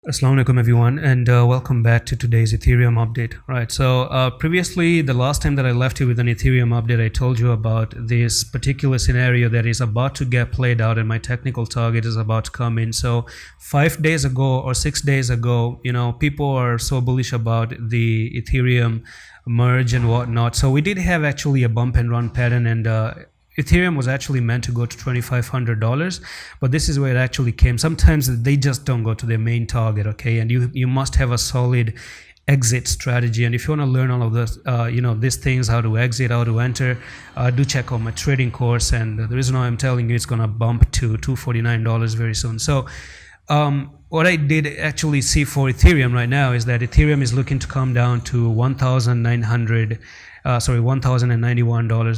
Assalamu alaikum everyone, and welcome back to today's Ethereum update. Right, so previously, the last time that I left you with an Ethereum update, I told you about this particular scenario that is about to get played out and my technical target is about to come in. So 5 days ago or 6 days ago, people are so bullish about the Ethereum merge and whatnot. So we did have actually a bump and run pattern, and Ethereum was actually meant to go to $2,500, but this is where it actually came. Sometimes they just don't go to their main target, okay? And you must have a solid exit strategy. And if you want to learn all of this, these things, how to exit, how to enter, do check out my trading course. And the reason why I'm telling you it's going to bump to $249 very soon. So what I did actually see for Ethereum right now is that Ethereum is looking to come down to $1,091.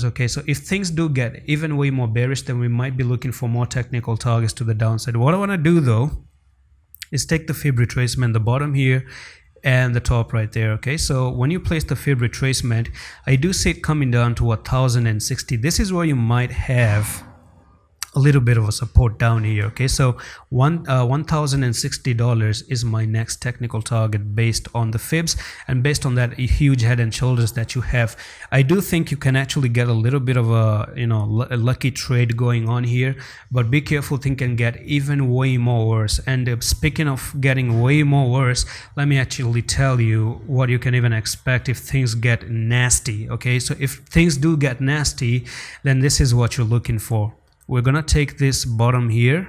Okay, so if things do get even way more bearish, then we might be looking for more technical targets to the downside. What I want to do though is take the fib retracement, the bottom here and the top right there. Okay, so when you place the fib retracement, I do see it coming down to 1,060. This is where you might have a little bit of a support down here. Okay, so $1,060 is my next technical target based on the fibs and based on that huge head and shoulders that you have. I do think you can actually get a little bit of a lucky trade going on here, but be careful, things can get even way more worse. And speaking of getting way more worse, let me actually tell you what you can even expect if things get nasty. Okay, so if things do get nasty, then this is what you're looking for. We're gonna take this bottom here,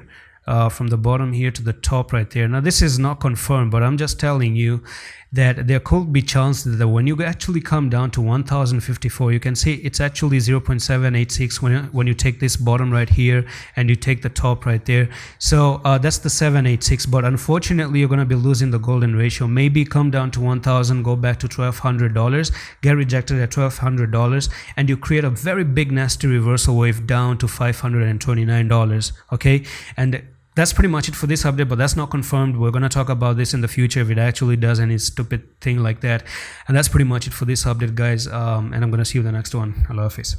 from the bottom here to the top right there. Now this is not confirmed, but I'm just telling you that there could be chances that when you actually come down to 1,054, you can see it's actually 0.786 when you take this bottom right here and you take the top right there. So that's the 786, but unfortunately you're going to be losing the golden ratio. Maybe come down to 1,000, go back to $1,200, get rejected at $1,200, and you create a very big nasty reversal wave down to $529. Okay, and that's pretty much it for this update, but that's not confirmed. We're going to talk about this in the future if it actually does any stupid thing like that. And that's pretty much it for this update, guys. And I'm going to see you in the next one. Allah Hafiz.